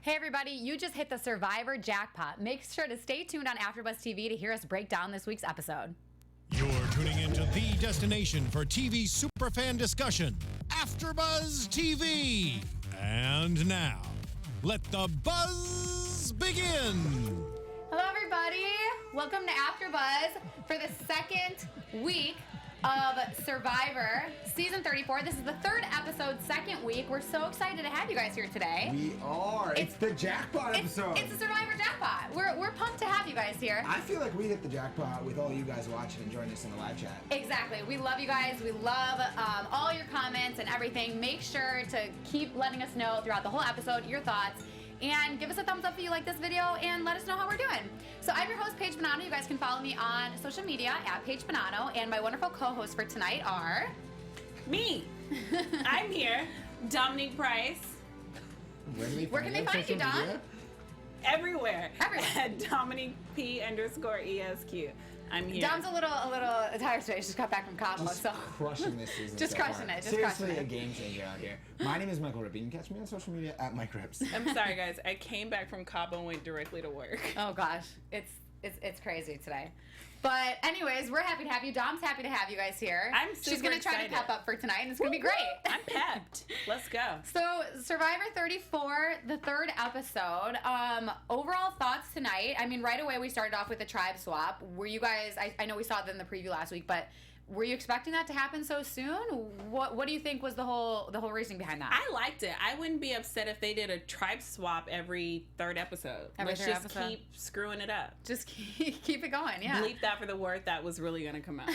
Hey everybody, you just hit the Survivor jackpot. Make sure to stay tuned on AFTERBUZZ TV to hear us break down this week's episode. You're tuning into the destination for TV superfan discussion, AFTERBUZZ TV. And now, let the buzz begin. Hello everybody, welcome to AFTERBUZZ for the second week of Survivor, Season 34. This is the third episode, second week. We're so excited to have you guys here today. We are. It's the jackpot episode. It's the Survivor jackpot. We're pumped to have you guys here. I feel like we hit the jackpot with all you guys watching and joining us in the live chat. Exactly. We love you guys. We love all your comments and everything. Make sure to keep letting us know throughout the whole episode your thoughts. And give us a thumbs up if you like this video and let us know how we're doing. So I'm your host, Paige Bonanno. You guys can follow me on social media at Paige Bonanno. And my wonderful co-hosts for tonight are... Me. I'm here. Domonique Price. Where can they find you, Dom? Media? Everywhere. Everywhere. At Domonique P_ESQ. I'm here. Dom's a little tired today. She just got back from Cabo, Just so crushing this season. Just so crushing far. it, just Seriously, crushing it. a game changer out here. My name is Michael Rippe. You can catch me on social media at Mike Rips. I'm sorry, guys. I came back from Cabo and went directly to work. oh gosh, it's crazy today. But anyways, we're happy to have you. Dom's happy to have you guys here. I'm super She's gonna try to excited. pep up for tonight, and it's gonna be great. I'm pepped. Let's go. So, Survivor 34, the third episode. Overall thoughts tonight. I mean, right away we started off with the tribe swap. Were you guys? I know we saw it in the preview last week, but were you expecting that to happen so soon? What do you think was the whole reasoning behind that? I liked it. I wouldn't be upset if they did a tribe swap every third episode. Let's just keep screwing it up. Just keep it going. Yeah. Bleep that for the word that was really going to come out.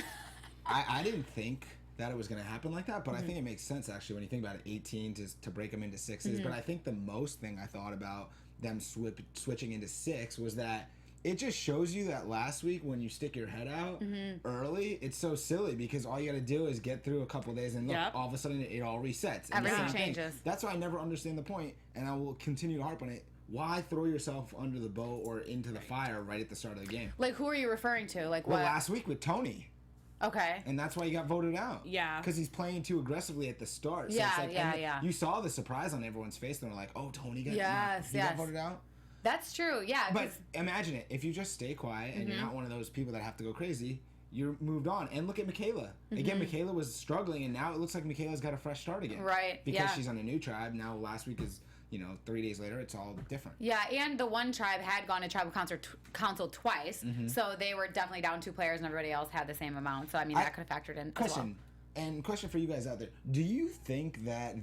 I didn't think that it was going to happen like that, but I think it makes sense actually when you think about it, 18 to break them into sixes. But I think the most thing I thought about them switching into six was that it just shows you that last week when you stick your head out early, it's so silly because all you got to do is get through a couple of days and look, all of a sudden it all resets. And Everything the same changes. thing. That's why I never understand the point, and I will continue to harp on it. Why throw yourself under the boat or into the fire right at the start of the game? Like, who are you referring to? Like, Well, what? last week with Tony. Okay. And that's why he got voted out. Yeah. Because he's playing too aggressively at the start. So Yeah, it's like, yeah. You saw the surprise on everyone's face. And they're like, oh, Tony got, Yes, he yes. got voted out. That's true. Yeah. But 'cause- imagine it. If you just stay quiet and you're not one of those people that have to go crazy, you're moved on. And look at Michaela. Again, Michaela was struggling, and now it looks like Michaela's got a fresh start again. Right, Because yeah. she's on a new tribe. Now last week is, 3 days later, it's all different. Yeah, and the one tribe had gone to tribal council twice, so they were definitely down 2 players, and everybody else had the same amount. So I mean, that could have factored in. Question. And question for you guys out there. Do you think that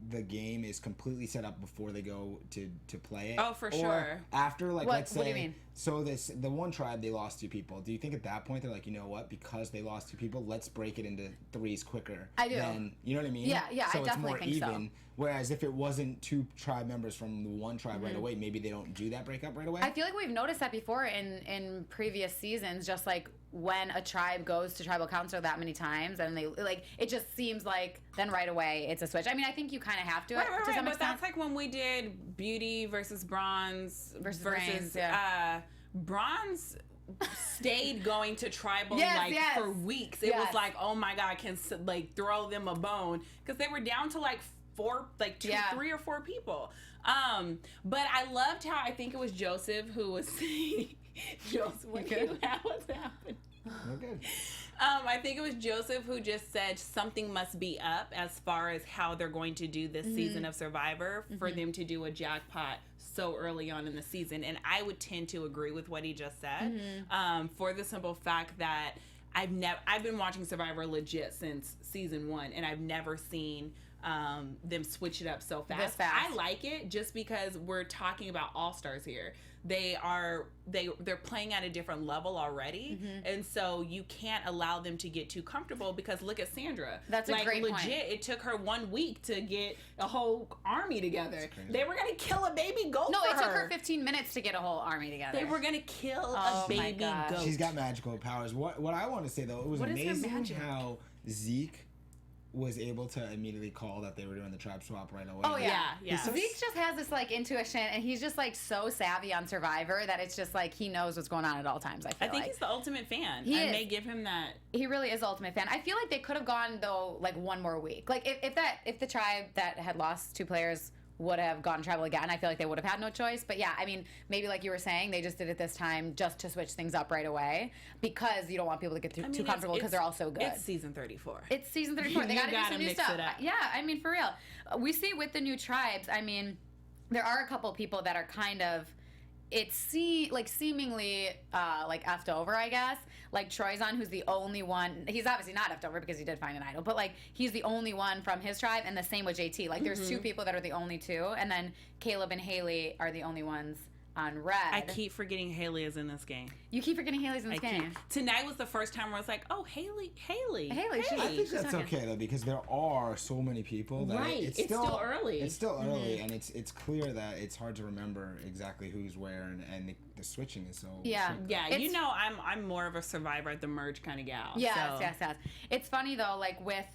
the game is completely set up before they go to play it? Oh, for or sure. After, like, What- let's say... what do you mean? So the one tribe, they lost 2 people. Do you think at that point they're like, you know what? Because they lost 2 people, let's break it into 3s quicker. I do. Then, you know what I mean? Yeah, so I it's definitely more think so. even. Whereas if it wasn't 2 tribe members from the one tribe right away, maybe they don't do that breakup right away? I feel like we've noticed that before in previous seasons, just like when a tribe goes to tribal council that many times, and they like it just seems like then right away it's a switch. I mean, I think you kind of have to. Right, to right, some but extent. that's like when we did Beauty versus Bronze Versus Brains, yeah. Bronze stayed going to tribal Yes. for weeks. It Yes. was like, oh my god, can like throw them a bone because they were down to like 3 or 4 people. But I loved how I think it was Joseph who was saying, Joseph, what's happening? Okay. I think it was Joseph who just said something must be up as far as how they're going to do this season of Survivor for them to do a jackpot so early on in the season. And I would tend to agree with what he just said for the simple fact that I've been watching Survivor legit since season 1, and I've never seen them switch it up so fast. This fast. I like it just because we're talking about all-stars here. They're playing at a different level already, and so you can't allow them to get too comfortable because look at Sandra. That's a great legit, point. it took her 1 week to get a whole army together. They were gonna kill a baby goat. No, for it took her 15 minutes to get a whole army together. They were gonna kill Oh a my baby gosh. goat. She's got magical powers. What I want to say, though, it was What is her amazing magic? how Zeke was able to immediately call that they were doing the tribe swap right away. Oh yeah, Yeah. So- Zeke just has this like intuition, and he's just like so savvy on Survivor that it's just like he knows what's going on at all times. I feel I think like he's the ultimate fan. He I is. may give him that. he really is the ultimate fan. I feel like they could have gone though like one more week. Like if the tribe that had lost 2 players would have gone tribal again, I feel like they would have had no choice. But yeah, I mean, maybe like you were saying, they just did it this time just to switch things up right away because you don't want people to get too comfortable because they're all so good. It's season 34. It's season 34. They got to do some new mix stuff. it up. Yeah, I mean, for real. We see with the new tribes, I mean, there are a couple people that are kind of, seemingly like effed over, I guess. Like Troyzon, who's the only one. He's obviously not effed over because he did find an idol, but like he's the only one from his tribe, and the same with JT. Like there's two people that are the only two, and then Caleb and Haley are the only ones on red. I keep forgetting Haley is in this game. You keep forgetting Haley's in this game. Tonight was the first time where I was like, oh, Haley. I think that's okay though, because there are so many people that it's still early. It's still early, and it's clear that it's hard to remember exactly who's where, and the switching is so You know, I'm more of a Survivor at the merge kind of gal. Yes. It's funny though, like with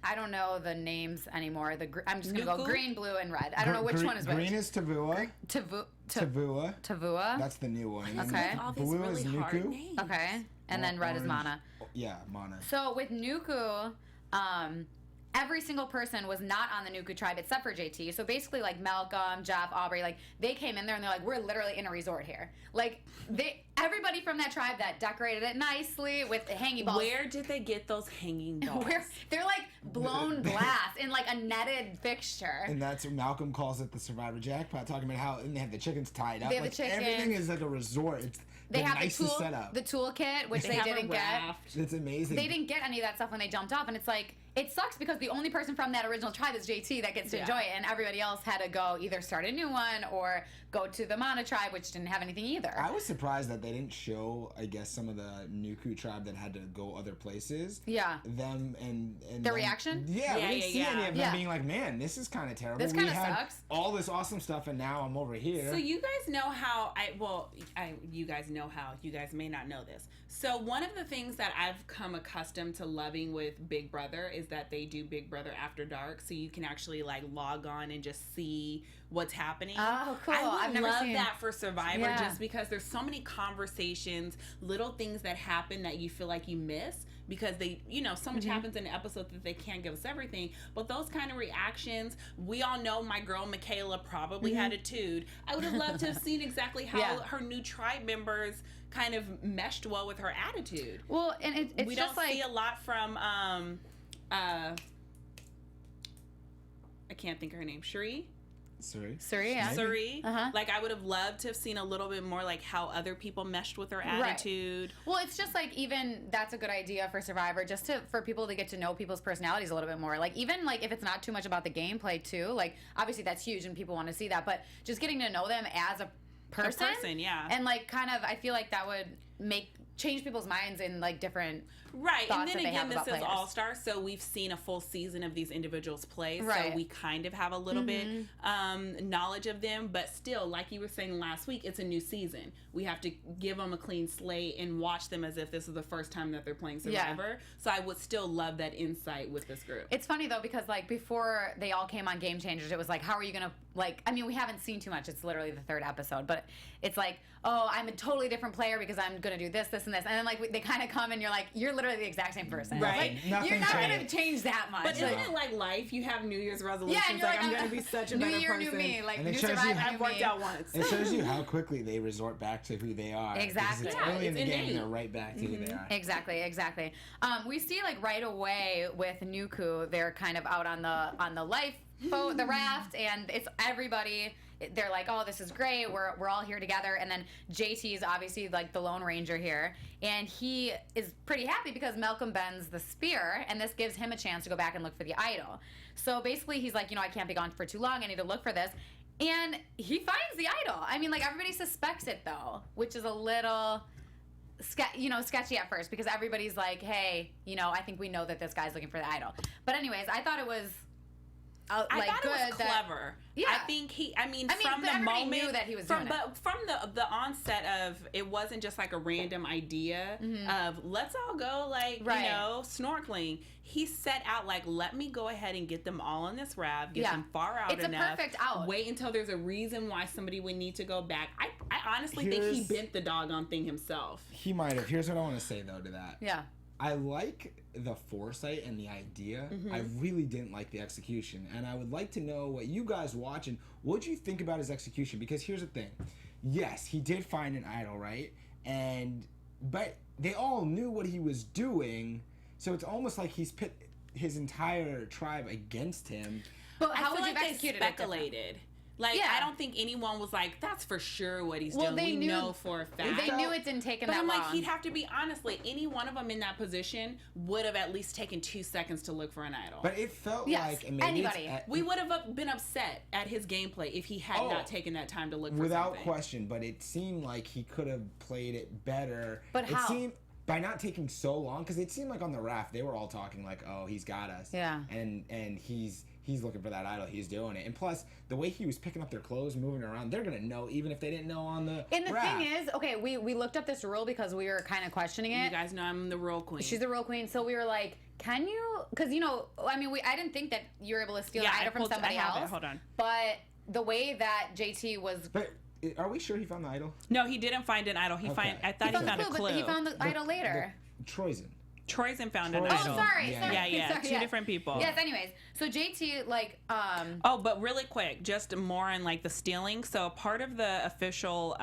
I don't know the names anymore. I'm just gonna go green, blue, and red. I don't know which one is which. Green is Tavua. Tavua. That's the new one. Okay. Blue is Nuku. Okay. And then red is Mana. Yeah, Mana. So with Nuku, every single person was not on the Nuku tribe except for JT. So basically, like Malcolm, Jeff, Aubrey, like they came in there and they're like, we're literally in a resort here. Like everybody from that tribe that decorated it nicely with hanging balls. Where did they get those hanging balls? They're like blown glass in like a netted fixture. And that's what Malcolm calls it, the Survivor Jackpot, talking about how and they have the chickens tied up. They have like the chickens. Everything is like a resort. It's they have nicest setup. The toolkit, which they didn't get. It's amazing. They didn't get any of that stuff when they jumped off, and it's like it sucks because the only person from that original tribe is JT that gets to enjoy it, and everybody else had to go either start a new one or go to the Mana tribe, which didn't have anything either. I was surprised that they didn't show, I guess, some of the Nuku tribe that had to go other places. Yeah. Them and their reaction? Yeah, we didn't see any of them being like, man, this is kind of terrible. This kind of sucks. All this awesome stuff, and now I'm over here. So you guys know how you guys know how. You guys may not know this. So one of the things that I've come accustomed to loving with Big Brother is that they do Big Brother After Dark, so you can actually like log on and just see what's happening. Oh, cool. I would love that for Survivor just because there's so many conversations, little things that happen that you feel like you miss because they, so much happens in the episode that they can't give us everything. But those kind of reactions, we all know my girl Michaela probably had a tude. I would have loved to have seen exactly how her new tribe members kind of meshed well with her attitude. Well, and it's we just don't like see a lot from I can't think of her name. Suri, yeah. Suri. Like I would have loved to have seen a little bit more like how other people meshed with her attitude. Well, it's just like even that's a good idea for Survivor, just for people to get to know people's personalities a little bit more. Like even like if it's not too much about the gameplay too, like obviously that's huge and people want to see that, but just getting to know them as a person, and like kind of I feel like that would change people's minds in like different and then again this is All Star, so we've seen a full season of these individuals play, so we kind of have a little bit knowledge of them, but still, like you were saying last week, it's a new season. We have to give them a clean slate and watch them as if this is the first time that they're playing Survivor. So I would still love that insight with this group. It's funny though because like before they all came on Game Changers, it was like, how are you gonna like? I mean, we haven't seen too much. It's literally the 3rd episode, but it's like, oh, I'm a totally different player because I'm gonna do this, and then like they kind of come and you're like, you're literally the exact same person, right? Like, you're not gonna change that much. But isn't it like life? You have New Year's resolutions. Yeah, like I'm gonna be such a better person. New Year, new me. Like new Survivor, I've worked out once. It shows you how quickly they resort back to who they are. Exactly. Because it's early in the game, and they're right back to who they are. Exactly. We see like right away with Nuku, they're kind of out on the lifeboat, the raft, and it's everybody. They're like, oh, this is great. We're all here together. And then JT is obviously like the Lone Ranger here. And he is pretty happy because Malcolm bends the spear. And this gives him a chance to go back and look for the idol. So basically he's like, I can't be gone for too long. I need to look for this. And he finds the idol. I mean, like everybody suspects it though, which is a little sketchy at first because everybody's like, hey, I think we know that this guy's looking for the idol. But anyways, I thought it was I thought it was clever. I think from the moment knew that he was doing it. But from the onset of it wasn't just like a random idea of let's all go snorkeling. He set out like, let me go ahead and get them all on this raft, get them far out enough. It's a perfect out. Wait until there's a reason why somebody would need to go back. I honestly think he bent the doggone thing himself. He might have. Here's what I want to say though to that. Yeah. I like the foresight and the idea. I really didn't like the execution. And I would like to know what you guys watching, what do you think about his execution? Because here's the thing. Yes, he did find an idol, right? But they all knew what he was doing. So it's almost like he's put his entire tribe against him. But how I would feel you like have executed they it different? speculated. Like, Yeah. I don't think anyone was like, that's for sure what he's Well, doing. they We knew- know for a fact. They knew it didn't take him But that I'm long. like, he'd have to be, honestly, any one of them in that position would have at least taken 2 seconds to look for an idol. But it felt Yes, like maybe anybody. We would have been upset at his gameplay if he had not taken that time to look for without something. question. But it seemed like he could have played it better. But it how? seemed by not taking so long, because it seemed like on the raft they were all talking like, "Oh, he's got us." Yeah. And he's looking for that idol. He's doing it. And plus, the way he was picking up their clothes, moving around, they're gonna know even if they didn't know on the. And the raft. thing is, okay, we looked up this rule because we were kind of questioning it. You guys know I'm the role queen. She's the role queen, so we were like, can you? Because I mean, I didn't think that you were able to steal Yeah, an I item from pulled- I somebody have it. else. Hold on. But the way that JT was. But are we sure he found the idol? No, he didn't find an idol. I thought He he found a clue. but he found the idol later. Troyzen. Troyzen found an Oh, Oh, idol. sorry. Yeah, Yeah, sorry, two different people. Yes, anyways. So JT, Oh, but really quick, just more on like the stealing. So part of the official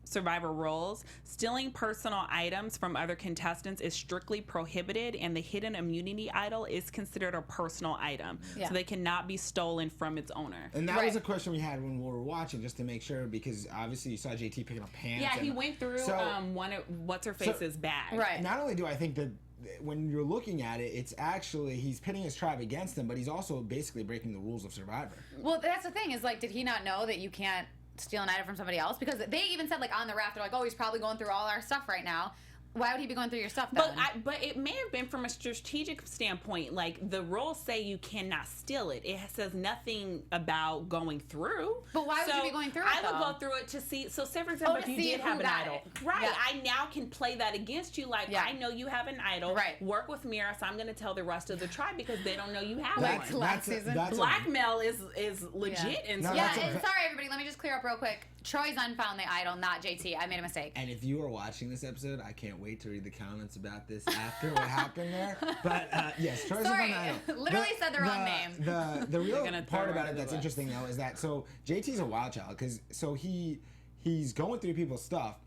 Survivor rules, stealing personal items from other contestants is strictly prohibited, and the hidden immunity idol is considered a personal item. Yeah. So they cannot be stolen from its owner. And that Right. was a question we had when we were watching, just to make sure, because obviously you saw JT picking up pants. Yeah, he and- went through So- what's her face's bag. right. Not only do I think that when you're looking at it, it's actually he's pitting his tribe against him, but he's also basically breaking the rules of Survivor. Well, that's the thing is did he not know that you can't steal an item from somebody else? Because they even said on the raft, they're like, oh, he's probably going through all our stuff right now. Why would he be going through your stuff then? But it may have been from a strategic standpoint. Like, the rules say you cannot steal it. It says nothing about going through. But why would you be going through it, I would though? go through it to see. So, say for example, to if you see did who have an got idol, it. right? Yeah. I now can play that against you. Like, Yeah. I know you have an idol. Right. Work with Mira, so I'm going to tell the rest of the tribe because they don't know you have Like one. last season. Blackmail is legit in No, Survivor. Yeah, that's a and ve- sorry everybody, let me just clear up real quick. Troyzen found the idol, not JT. I made a mistake. And if you are watching this episode, I can't wait to read the comments about this after what happened there. But yes, Troyzen Sorry, found the idol. literally said the wrong name. The real gonna part throw about her it under that's the bus. interesting though is that JT's a wild child because he's going through people's stuff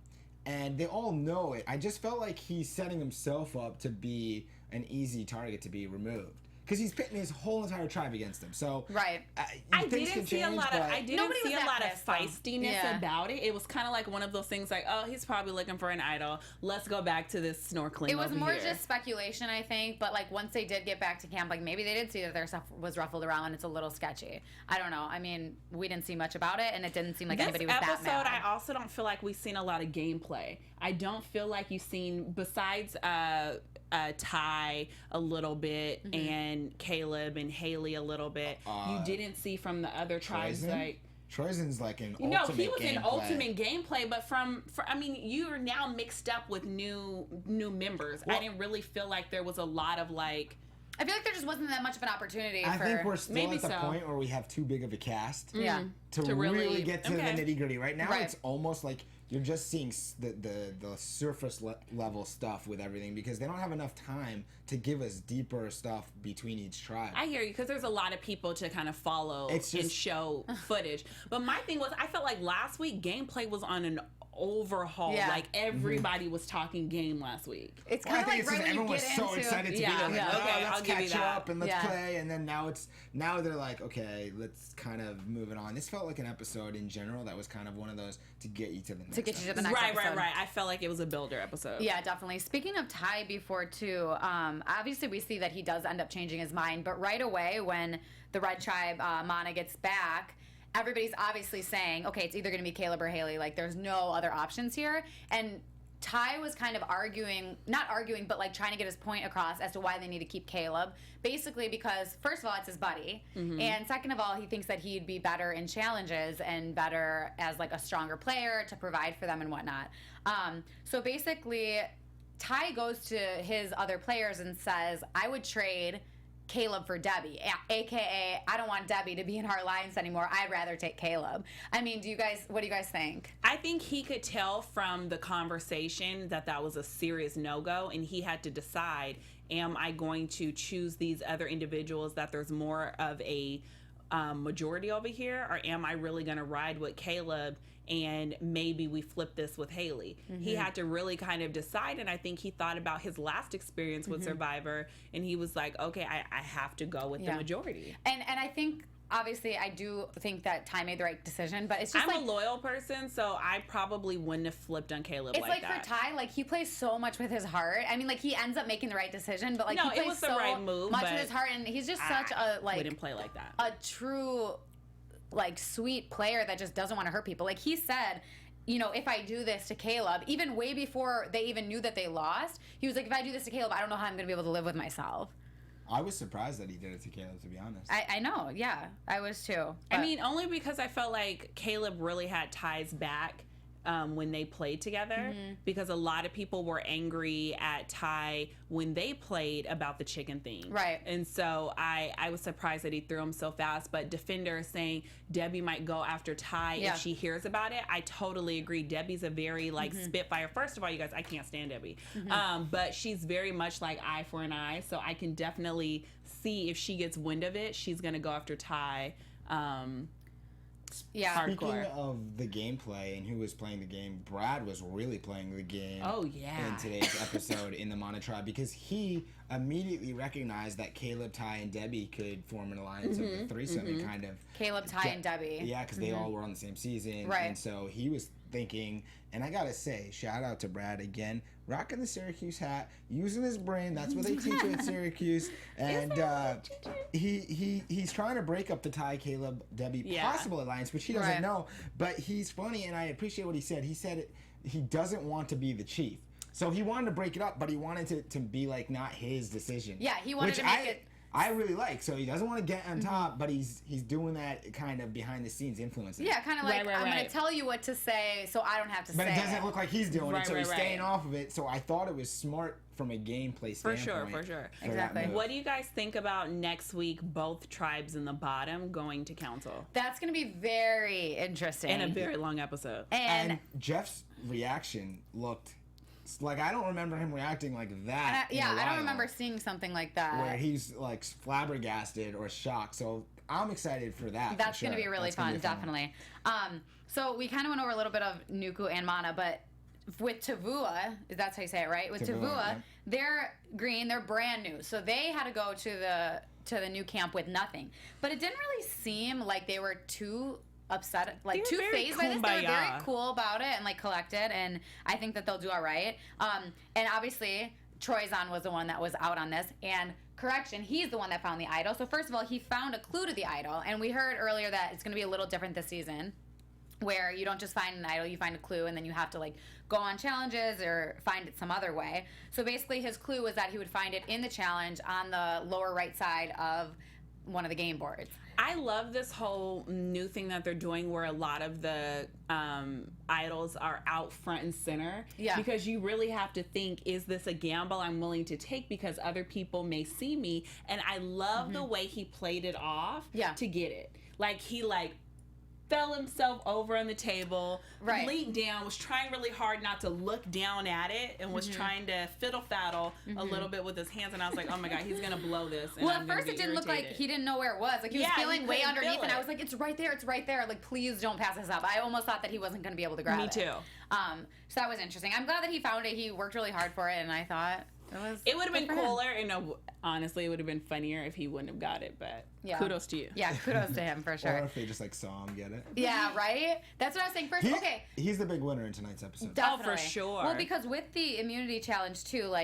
and they all know it. I just felt like he's setting himself up to be an easy target to be removed. Because he's pitting his whole entire tribe against him. So Right. I things can didn't see a change, lot of but- I didn't Nobody see was a that lot of pissed, though. feistiness Yeah. about it. It was kind of like one of those things like, oh, he's probably looking for an idol. Let's go back to this snorkeling. It was over more here. just speculation, I think. But once they did get back to camp, maybe they did see that their stuff was ruffled around. It's a little sketchy. I don't know. I mean, we didn't see much about it, and it didn't seem like this anybody was episode, that mad. I also don't feel like we've seen a lot of gameplay. I don't feel like you've seen besides Ty a little bit Mm-hmm. and Caleb and Haley a little bit. You didn't see from the other tribes Troyzen? Troyzen's like an No, ultimate he was in gameplay. ultimate gameplay, but I mean, you are now mixed up with new members. I didn't really feel like there was a lot of I feel like there just wasn't that much of an opportunity I for. think we're still maybe at the so. point where we have too big of a cast Yeah. to really get to okay. the nitty gritty. Right now, Right. it's almost like you're just seeing the surface level stuff with everything because they don't have enough time to give us deeper stuff between each tribe. I hear you because there's a lot of people to kind of follow It's and just- show footage. But my thing was, I felt like last week gameplay was on an overhaul. Yeah. Like everybody was talking game last week. It's Well, I kind of think like it's right just when you everyone was get so into. excited to Yeah, be there. Like, yeah, oh, okay, let's I'll give you catch that. up and let's Yeah. play. And then now they're like, okay, let's kind of move it on. This felt like an episode in general that was kind of one of those to get you to the next. get you to the episode. next Right. episode. I felt like it was a builder episode. Yeah, definitely. Speaking of Ty before too, obviously we see that he does end up changing his mind, but right away when the Red Tribe, Mana gets back, everybody's obviously saying, okay, it's either going to be Caleb or Haley. There's no other options here. And Ty was kind of not arguing, but trying to get his point across as to why they need to keep Caleb. Basically because, first of all, it's his buddy. Mm-hmm. And second of all, he thinks that he'd be better in challenges and better as a stronger player to provide for them and whatnot. So basically, Ty goes to his other players and says, I would trade Caleb for Debbie, aka I don't want Debbie to be in our alliance anymore. I'd rather take Caleb. I mean, what do you guys think? I think he could tell from the conversation that was a serious no-go, and he had to decide, am I going to choose these other individuals that there's more of a majority over here, or am I really going to ride with Caleb and maybe we flip this with Haley? He had to really kind of decide, and I think he thought about his last experience with Survivor, and he was like, okay, I have to go with the majority. And I think, obviously, I do think that Ty made the right decision, but it's just I'm a loyal person, so I probably wouldn't have flipped on Caleb like that. It's like for Ty, like, he plays so much with his heart. I mean, like, he ends up making the right decision, but, like, no, he plays it was so the right move, much with his heart, and he's just such a, like... wouldn't play like that. A true, like, sweet player that just doesn't want to hurt people. Like, he said... You know, if I do this to Caleb, even way before they even knew that they lost, he was like, if I do this to Caleb, I don't know how I'm going to be able to live with myself. I was surprised that he did it to Caleb, to be honest. I know, yeah. I was too. I mean, only because I felt like Caleb really had Ty's back when they played together, because a lot of people were angry at Ty when they played about the chicken thing. Right. And so I was surprised that he threw him so fast. But Defender saying Debbie might go after Ty if she hears about it, I totally agree. Debbie's a very, like, spitfire. First of all, you guys, I can't stand Debbie. But she's very much like eye for an eye. So I can definitely see if she gets wind of it, she's going to go after Ty. Speaking hardcore. of the gameplay and who was playing the game, Brad was really playing the game in today's episode in the Mono Tribe, because he immediately recognized that Caleb, Ty, and Debbie could form an alliance of the threesome and kind of... Caleb, Ty, and Debbie. Yeah, because they all were on the same season. Right. And so he was thinking, and I gotta say, shout out to Brad again, rocking the Syracuse hat, using his brain. That's what they teach you at Syracuse. And he's trying to break up the Ty, Caleb, Debbie possible alliance, which he doesn't know. But he's funny, and I appreciate what he said. He said he doesn't want to be the chief. So he wanted to break it up, but he wanted it to be like not his decision. Yeah, he wanted to make it... I really like. So he doesn't want to get on top, but he's doing that kind of behind the scenes influencing. Yeah, kind of like, I'm going to tell you what to say so I don't have to say it. But it doesn't look like he's doing it, so he's staying off of it. So I thought it was smart from a gameplay standpoint. For sure. Exactly. What do you guys think about next week, both tribes in the bottom going to council? That's going to be very interesting. And a very long episode. And Jeff's reaction looked... Like, I don't remember him reacting like that. I don't remember seeing something like that. Where he's, like, flabbergasted or shocked. So I'm excited for that. That's going to be really fun, definitely. So we kind of went over a little bit of Nuku and Mana, but with Tavua, that's how you say it, right? With Tavua, they're green, they're brand new. So they had to go to the new camp with nothing. But it didn't really seem like they were too upset, like too phased by this. They were very cool about it and like collected, and I think that they'll do all right. And obviously Troyzon was the one that was out on this, and correction, he's the one that found the idol. So first of all, he found a clue to the idol, and we heard earlier that it's going to be a little different this season, where you don't just find an idol, you find a clue, and then you have to like go on challenges or find it some other way. So basically his clue was that he would find it in the challenge on the lower right side of one of the game boards. I love this whole new thing that they're doing where a lot of the idols are out front and center. Yeah. Because you really have to think, is this a gamble I'm willing to take because other people may see me? And I love the way he played it off to get it. Like, he fell himself over on the table, leaned down, was trying really hard not to look down at it, and was trying to fiddle-faddle a little bit with his hands, and I was like, oh my god, he's gonna blow this. And well, at first it didn't look like he didn't know where it was. Like, he was feeling way underneath, and I was like, it's right there, Like, please don't pass this up. I almost thought that he wasn't gonna be able to grab it. Me too. So that was interesting. I'm glad that he found it. He worked really hard for it, and I thought it would have been cooler, and honestly, it would have been funnier if he wouldn't have got it, but kudos to you. Yeah, kudos to him, for sure. Or if they just saw him get it. Yeah, right? That's what I was saying first. He's the big winner in tonight's episode. Definitely. Oh, for sure. Well, because with the immunity challenge, too,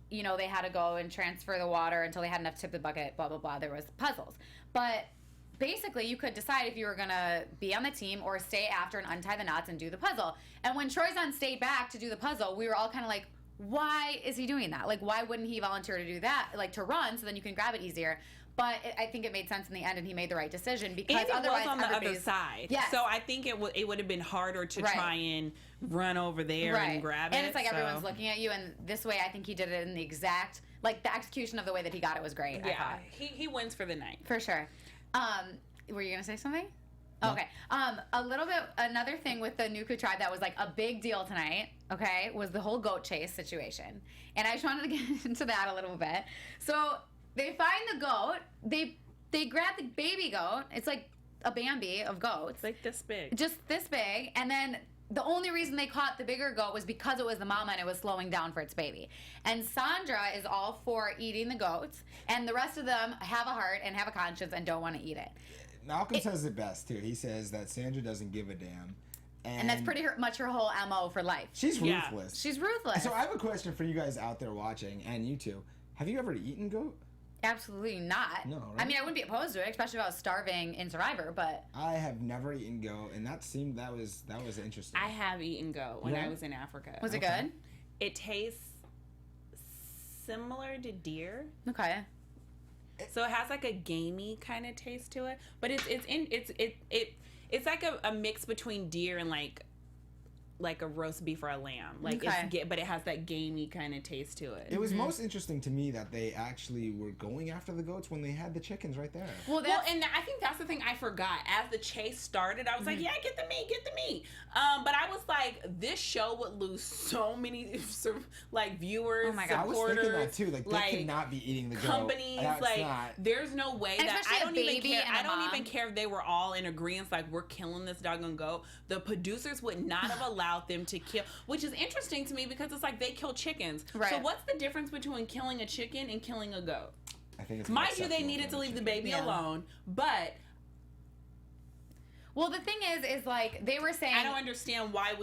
they had to go and transfer the water until they had enough to tip the bucket, blah, blah, blah. There was puzzles. But basically, you could decide if you were going to be on the team or stay after and untie the knots and do the puzzle. And when Troyzon stayed back to do the puzzle, we were all kind of like, why is he doing that? Like, why wouldn't he volunteer to do that? Like, to run so then you can grab it easier. But I think it made sense in the end, and he made the right decision because And it otherwise was on the other everybody's- side. Yes. So I think it would have been harder to try and run over there and grab it. And it's like everyone's looking at you, and this way I think he did it in the exact, like the execution of the way that he got it was great. I Yeah, thought. he wins for the night. For sure. Were you gonna say something? No. Okay. A little bit. Another thing with the Nuku tribe that was like a big deal tonight. Okay, was the whole goat chase situation, and I just wanted to get into that a little bit. So they find the goat. They grab the baby goat. It's like a Bambi of goats, It's like this big. just this big, and then. The only reason they caught the bigger goat was because it was the mama and it was slowing down for its baby. And Sandra is all for eating the goats, and the rest of them have a heart and have a conscience and don't want to eat it. Malcolm says it best too. He says that Sandra doesn't give a damn, And that's pretty much her whole MO for life. She's Yeah. ruthless. She's ruthless. So I have a question for you guys out there watching, and you too. Have you ever eaten goat? Absolutely not. No, I right? mean, I wouldn't be opposed to it, especially if I was starving in Survivor, but I have never eaten goat, and that was interesting. I have eaten goat when Yeah? I was in Africa. was it Okay. good? It tastes similar to deer. Okay. So it has like a gamey kind of taste to it, but it's like a mix between deer and like a roast beef or a lamb. Like Okay. but it has that gamey kind of taste to it. It was most interesting to me that they actually were going after the goats when they had the chickens right there. Well, Well, and I think that's the thing I forgot. As the chase started, I was like, yeah, get the meat. But I was like, this show would lose so many like viewers, Oh my God. I was supporters. thinking that too. Like they could not be eating the goat. Companies, That's like not. there's no way And that especially I a don't even baby care. and a I don't mom. even care if they were all in agreement, like we're killing this doggone goat. The producers would not have allowed them to kill, which is interesting to me because it's like they kill chickens. Right. So what's the difference between killing a chicken and killing a goat? I think it's Mind you, they acceptable needed for to leave the chicken. baby Yeah. alone, but Well, the thing is like they were saying. I don't understand why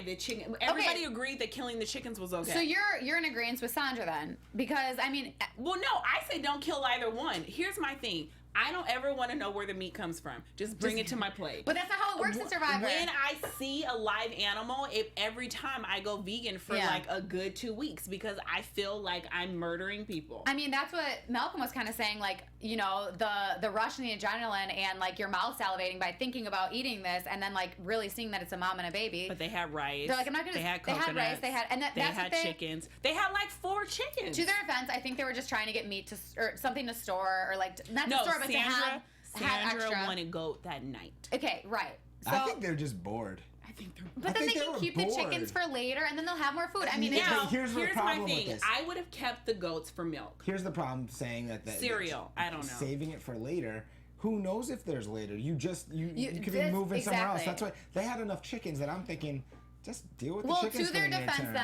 the chicken. Everybody agreed that killing the chickens was okay. So you're in agreement with Sandra then, because I mean, Well, no, I say don't kill either one. Here's my thing. I don't ever want to know where the meat comes from. Just bring it to my plate. but that's not how it works in Survivor. When I see a live animal, every time I go vegan for Yeah. like a good 2 weeks because I feel like I'm murdering people. I mean, that's what Malcolm was kind of saying, like, you know, the rush and the adrenaline and, like, your mouth salivating by thinking about eating this and then, like, really seeing that it's a mom and a baby. But they had rice. They're like, I'm not going to... They had They coconuts. had rice, They that's had what chickens. They had like 4 chickens. To their defense, I think they were just trying to get meat to... Or something to store, or, like, not to store, but to have Sandra extra. wanted goat that night. Okay, right. So, I think they're just bored. I think they're. but I then they think they can were keep the bored. chickens for later, and then they'll have more food. I mean, Yeah. it's... Now, here's the my problem with thing. this. I would have kept the goats for milk. Here's the problem saying that Cereal. I don't know. Saving it for later. Who knows if there's later? You could be this- moving somewhere else. exactly. That's why they had enough chickens that I'm thinking, just deal with the Well, chickens. to their for the near defense,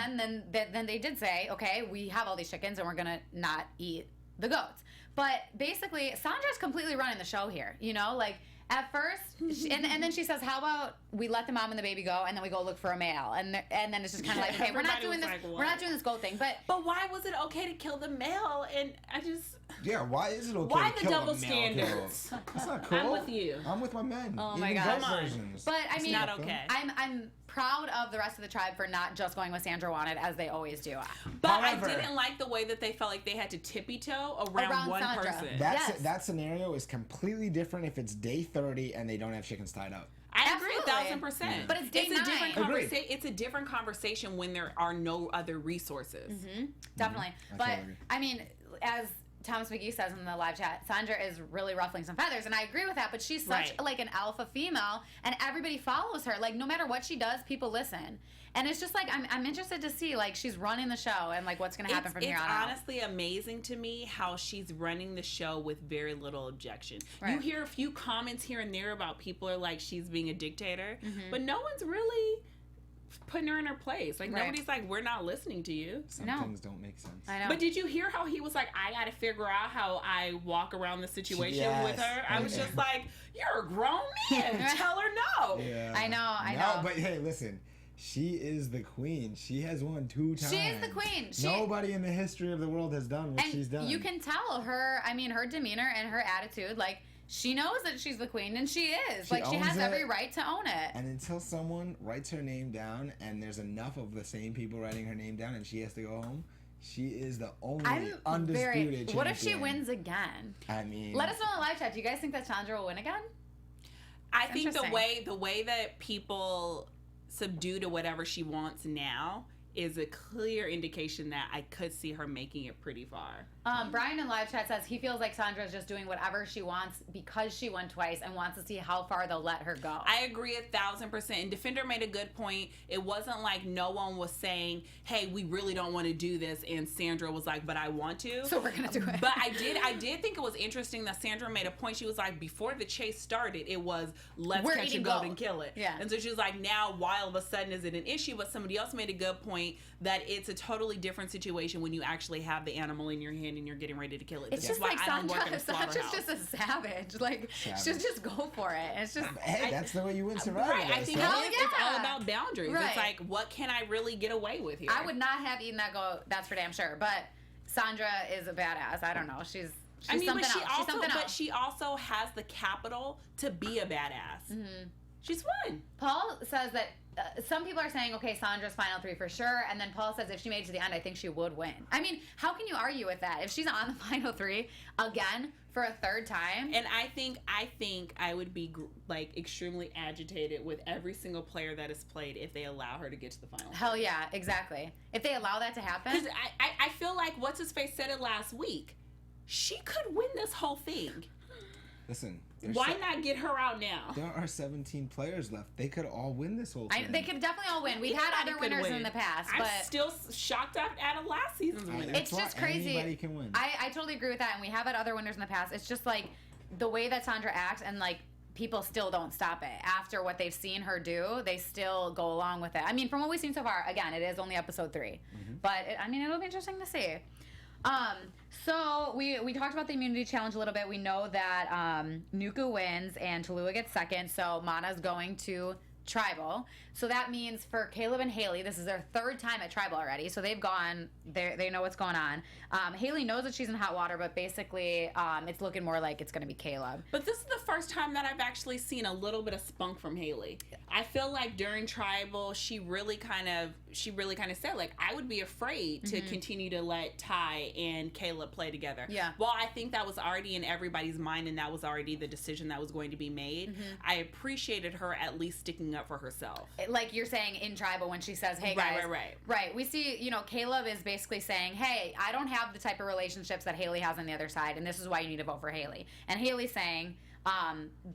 term. then they did say, okay, we have all these chickens, and we're gonna not eat the goats. But basically, Sandra's completely running the show here. You know, like at first, and then she says, how about we let the mom and the baby go, and then we go look for a male, and then it's just kind of like, okay, we're not Everybody doing was this, like, we're not what? doing this goat thing. But why was it okay to kill the male? And I just. Yeah, why is it okay Why to the kill double a male standards? goat? That's not cool. I'm with you. I'm with my men. Oh my Even gosh. goat Come on. versions. but I mean, not okay. I'm proud of the rest of the tribe for not just going with Sandra wanted as they always do. But However- I didn't like the way that they felt like they had to tippy-toe around one Sandra. person. Yes. That scenario is completely different if it's day 30 and they don't have chickens tied up. I agree Absolutely. 1,000%. But it's day a different 9. Agreed. conversation. It's a different conversation when there are no other resources. Definitely. I But totally agree. I mean, as Thomas McGee says in the live chat, Sandra is really ruffling some feathers, and I agree with that. But she's such Right. like an alpha female, and everybody follows her. Like no matter what she does, people listen. And it's just like I'm interested to see like she's running the show and like what's going to happen from here on out. It's honestly amazing to me how she's running the show with very little objection. You Right. hear a few comments here and there about people are like she's being a dictator, Mm-hmm. but no one's really putting her in her place. Like Right. nobody's like, we're not listening to you. Some No. things don't make sense. I know. But did you hear how he was like, I got to figure out how I walk around the situation Yes. with her? I was just like, you're a grown man. Tell her no. Yeah. I know. No, but hey, listen. She is the queen. She has won 2 times. She is the queen. Nobody in the history of the world has done what and she's done. you can tell her. I mean, her demeanor and her attitude. Like she knows that she's the queen, and she is. She Like she owns has it. every right to own it. And until someone writes her name down and there's enough of the same people writing her name down and she has to go home, She is the only undisputed champion. What if she wins again? I mean, let us know in the live chat. Do you guys think that Sandra will win again? I think the way that people subdue to whatever she wants now is a clear indication that I could see her making it pretty far. Brian in live chat says he feels like Sandra is just doing whatever she wants because she won twice and wants to see how far they'll let her go. I agree 1,000%. And Defender made a good point. It wasn't like no one was saying, hey, we really don't want to do this. And Sandra was like, but I want to. So we're going to do it. But I did think it was interesting that Sandra made a point. She was like, before the chase started, it was, let's catch a goat and kill it. Yeah. And so she was like, now, why all of a sudden is it an issue? But somebody else made a good point that it's a totally different situation when you actually have the animal in your hand and you're getting ready to kill it. It's just like Sandra's just a savage. Like, she'll just go for it. It's just... Hey, that's the way you win Survivor. Right, I think it's all about boundaries. Right. It's like, what can I really get away with here? I would not have eaten that goat, that's for damn sure. But Sandra is a badass. I don't know. She's something else. She's something else. But she also has the capital to be a badass. Mm-hmm. She's fun. Paul says that some people are saying, okay, Sandra's final three for sure. And then Paul says if she made it to the end, I think she would win. I mean, how can you argue with that? If she's on the final three again for a third time. And I think I would be like extremely agitated with every single player that is played if they allow her to get to the final. Hell yeah, exactly. If they allow that to happen. Because I feel like what's his face said it last week. She could win this whole thing. Listen. Why not get her out now? There are 17 players left. They could all win this whole thing. They could definitely all win. We've had other winners in the past. I'm but still shocked out of last season's winner. It's just crazy. Anybody can win. I totally agree with that, and we have had other winners in the past. It's just like the way that Sandra acts, and like people still don't stop it. After what they've seen her do, they still go along with it. I mean, from what we've seen so far, again, it is only episode 3. Mm-hmm. But, it'll be interesting to see. So we talked about the immunity challenge a little bit. We know that Nuku wins and Tallulah gets second, so Mana's going to Tribal. So that means for Caleb and Haley, this is their third time at Tribal already, so they've gone, they know what's going on. Haley knows that she's in hot water, but basically it's looking more like it's going to be Caleb. But this is the first time that I've actually seen a little bit of spunk from Haley. I feel like during Tribal, she really kind of said, like, I would be afraid to continue to let Ty and Caleb play together. Yeah. Well, I think that was already in everybody's mind, and that was already the decision that was going to be made. I appreciated her at least sticking up for herself. Like you're saying in Tribal when she says, hey guys. Right. We see, Caleb is basically saying, hey, I don't have the type of relationships that Haley has on the other side, and this is why you need to vote for Haley. And Haley's saying,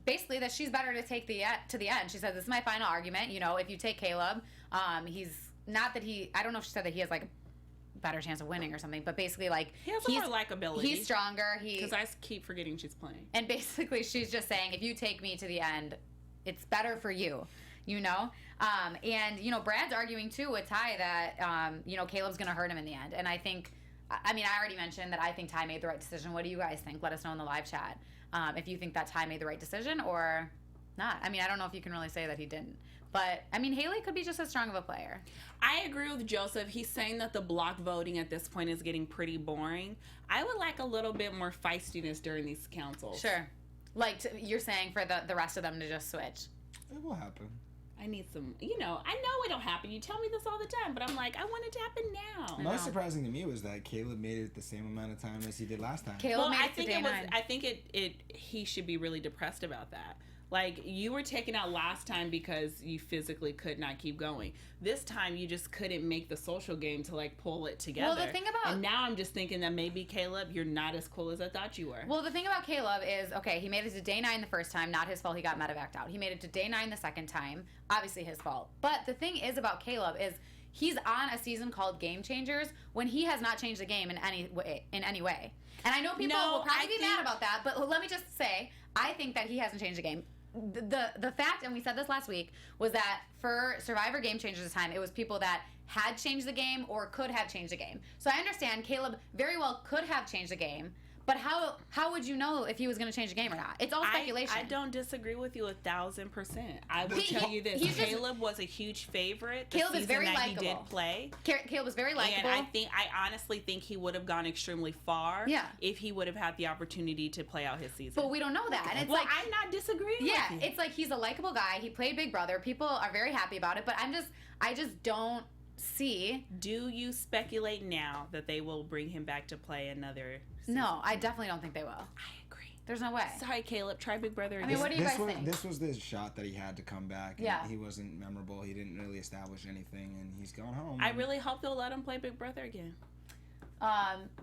basically that she's better to take to the end. She says, this is my final argument. If you take Caleb, he's not that I don't know if she said that he has like a better chance of winning or something, but basically like he has more likability. He's stronger. Because I keep forgetting she's playing. And basically she's just saying, if you take me to the end, it's better for you. And Brad's arguing too with Ty that Caleb's gonna hurt him in the end. And I think, I already mentioned that I think Ty made the right decision. What do you guys think? Let us know in the live chat if you think that Ty made the right decision or not. I don't know if you can really say that he didn't, but Haley could be just as strong of a player. I agree with Joseph. He's saying that the block voting at this point is getting pretty boring. I would like a little bit more feistiness during these councils. Sure, like you're saying for the rest of them to just switch. It will happen. I need some, I know it'll happen. You tell me this all the time, but I'm like, I want it to happen now. Most surprising to me was that Caleb made it the same amount of time as he did last time. Caleb made it to day 9. I think he should be really depressed about that. Like, you were taken out last time because you physically could not keep going. This time, you just couldn't make the social game to, like, pull it together. Well, the thing about... And now I'm just thinking that maybe, Caleb, you're not as cool as I thought you were. Well, the thing about Caleb is, okay, he made it to day 9 the first time. Not his fault he got medevaced out. He made it to day 9 the second time. Obviously his fault. But the thing is about Caleb is he's on a season called Game Changers when he has not changed the game in any way. And I know people will probably be mad about that, but let me just say, I think that he hasn't changed the game. The fact, and we said this last week, was that for Survivor Game Changers this time, it was people that had changed the game or could have changed the game. So I understand Caleb very well could have changed the game, but how would you know if he was going to change the game or not? It's all speculation. I don't disagree with you 1,000%. I will tell you this: Caleb was a huge favorite. Caleb is very likable. He did play. Caleb was very likable, and I honestly think he would have gone extremely far. Yeah. If he would have had the opportunity to play out his season. But we don't know that. And it's I'm not disagreeing. Yeah, with you. it's like he's a likable guy. He played Big Brother. People are very happy about it. But I just don't see. Do you speculate now that they will bring him back to play another season? No, I definitely don't think they will. I agree. There's no way. Sorry, Caleb. Try Big Brother again. I mean, what do you guys think? This was the shot that he had to come back. And Yeah. he wasn't memorable. He didn't really establish anything, and he's going home. I really hope they'll let him play Big Brother again.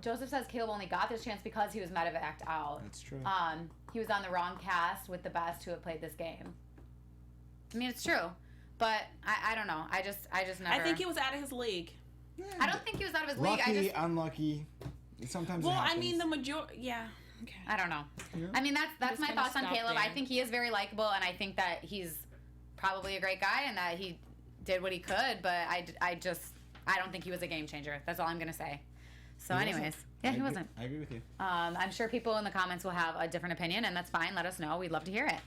Joseph says Caleb only got this chance because he was medevaced out. That's true. He was on the wrong cast with the best who have played this game. I mean, it's true, but I don't know. I just never. I think he was out of his league. Yeah. I don't think he was out of his Lucky, league. unlucky. Sometimes. Well, it I happens. mean, the majority. Yeah. Okay. I don't know. Yeah. I mean, that's Just my gonna thoughts on stop Caleb. there. I think he is very likable, and I think that he's probably a great guy, and that he did what he could. But I don't think he was a game changer. That's all I'm gonna say. So, He anyways, wasn't. yeah, I he agree- wasn't. I agree with you. I'm sure people in the comments will have a different opinion, and that's fine. Let us know. We'd love to hear it.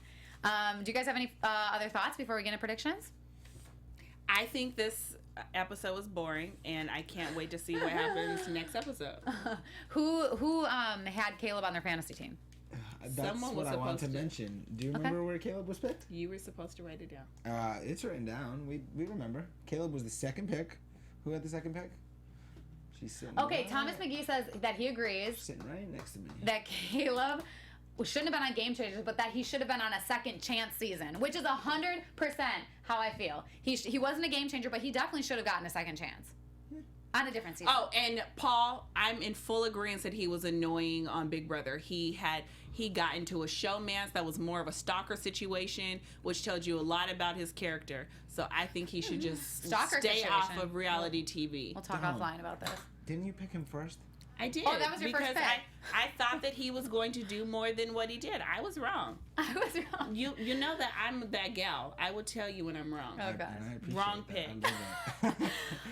Do you guys have any other thoughts before we get into predictions? I think this episode was boring, and I can't wait to see what happens next episode. Who had Caleb on their fantasy team? That's Someone what was I wanted to supposed to. mention. Do you remember where Caleb was picked? You were supposed to write it down. It's written down. We remember. Caleb was the second pick. Who had the second pick? She's sitting. Okay, right, Thomas McGee says that he agrees sitting right next to me. that Caleb shouldn't have been on Game Changers, but that he should have been on a second chance season, which is 100% how I feel. He wasn't a game changer, but he definitely should have gotten a second chance on a different season. Oh, and Paul, I'm in full agreement that he was annoying on Big Brother. He got into a showmance that was more of a stalker situation, which tells you a lot about his character. So I think he should just Stalker stay off situation. of reality TV. We'll talk Dumb. offline about this. Didn't you pick him first? I did. Oh, that was your because first pick. I thought that he was going to do more than what he did. I was wrong. I was wrong. You know that I'm that gal. I will tell you when I'm wrong. Oh, God. And I appreciate Wrong that. pick. I love that.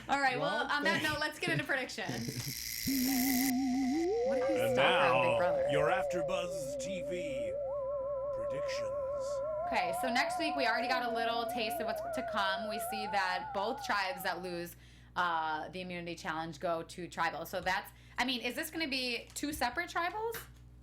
All right, well, Well, on that thank- note, let's get into predictions. What if he's And stalker on Big now, Brother? your AFTERBUZZ TV predictions. Okay, so next week we already got a little taste of what's to come. We see that both tribes that lose the immunity challenge go to tribal. So that's, I mean, is this going to be two separate tribals?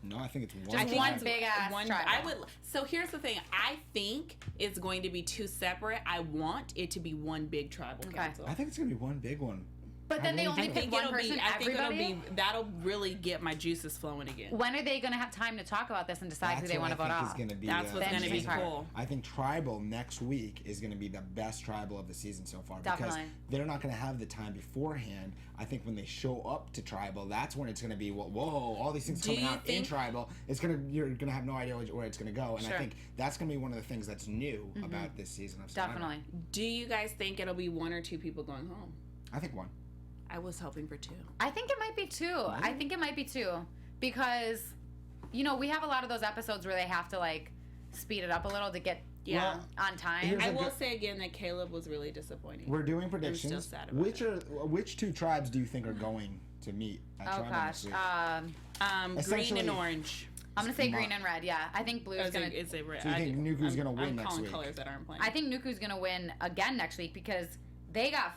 No, I think it's one. Just I think one it's big ass tribal. I would. So here's the thing. I think it's going to be two separate. I want it to be one big tribal Okay. council. I think it's gonna be one big one. But then they really only do. I pick think one it'll person, be. I think everybody? it'll be. That'll really get my juices flowing again. When are they going to have time to talk about this and decide who That's they what want to I vote think off? is gonna be. That's what's the going to be interesting part. cool. I think tribal next week is going to be the best tribal of the season so far Definitely. because they're not going to have the time beforehand. I think when they show up to tribal, that's when it's going to be whoa, all these things Do coming you out in think- tribal. You're going to have no idea where it's going to go, and Sure. I think that's going to be one of the things that's new about this season of Survivor. Definitely. Do you guys think it'll be one or two people going home? I think one. I was hoping for two. I think it might be two. I think it might be two because, we have a lot of those episodes where they have to like speed it up a little to get Yeah. on time. Here's I a will good- say again that Caleb was really disappointing. We're doing still predictions. sad about Which two tribes do you think are going to meet at Oh tribal gosh. next week? Green Essentially- and orange. I'm gonna say Mo- green and red. Yeah, I think blue's gonna. It's a red. So you think Nuku's gonna win I'm next calling week? colors that aren't playing. I think Nuku's gonna win again next week because they got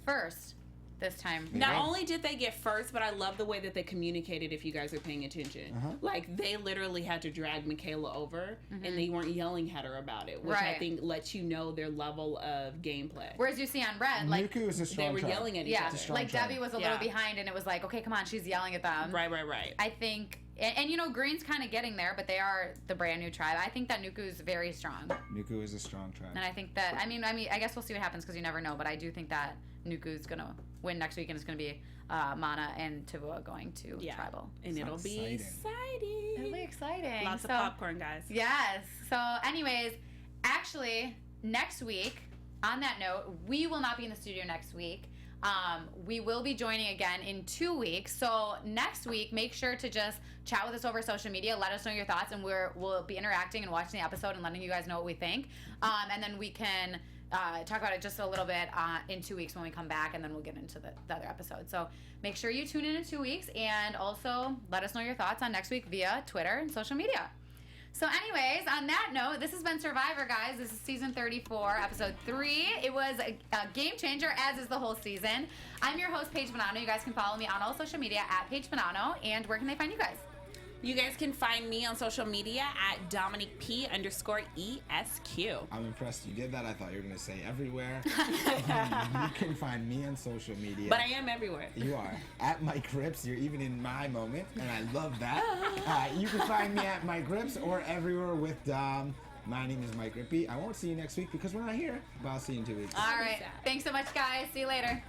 first this time. They Not did. only did they get first, but I love the way that they communicated. If you guys are paying attention, Uh-huh. like they literally had to drag Michaela over, and they weren't yelling at her about it, which I Right. think lets you know their level of gameplay. Whereas you see on red, like Nuku is a They strong were tribe. yelling at each yeah, other. strong like tribe. Debbie was a little Yeah. behind, and it was like, okay, come on, she's yelling at them. Right. I think, and Green's kind of getting there, but they are the brand new tribe. I think that Nuku's very strong, Nuku is a strong tribe. and I think that I mean, I guess we'll see what happens because you never know. But I do think that Nuku's gonna win next week, and it's gonna be Mana and Tavua going to Yeah. tribal. And it'll be exciting. It'll be exciting. Lots So- of popcorn, guys. Yes. So, anyways, actually, next week, on that note, we will not be in the studio next week. We will be joining again in 2 weeks. So next week, make sure to just chat with us over social media. Let us know your thoughts, and we'll be interacting and watching the episode and letting you guys know what we think. And then we can talk about it just a little bit in 2 weeks when we come back, and then we'll get into the other episode. So make sure you tune in 2 weeks, and also let us know your thoughts on next week via Twitter and social media. So anyways, on that note, this has been Survivor, guys. This is season 34, episode 3. It was a game changer, as is the whole season. I'm your host, Paige Bonanno. You guys can follow me on all social media at Paige Bonanno. And where can they find you guys? You guys can find me on social media at Domonique P_ESQ. I'm impressed you did that. I thought you were going to say everywhere. You can find me on social media. But I am everywhere. You are. At Mike Rippe. You're even in my moment, and I love that. You can find me at Mike Rippe or everywhere with Dom. My name is Mike Rippe. I won't see you next week because we're not here, but I'll see you in 2 weeks. All right. Thanks so much, guys. See you later.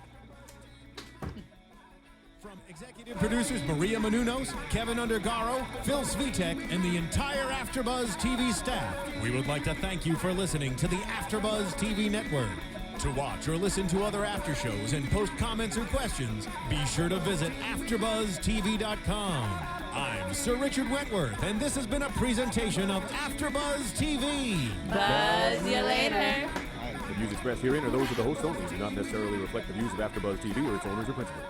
From executive producers Maria Menounos, Kevin Undergaro, Phil Svitek, and the entire AfterBuzz TV staff, we would like to thank you for listening to the AfterBuzz TV network. To watch or listen to other after shows and post comments or questions, be sure to visit AfterBuzzTV.com. I'm Sir Richard Wentworth, and this has been a presentation of AfterBuzz TV. Buzz you later. The views expressed herein are those of the host only, do not necessarily reflect the views of AfterBuzz TV or its owners or principals.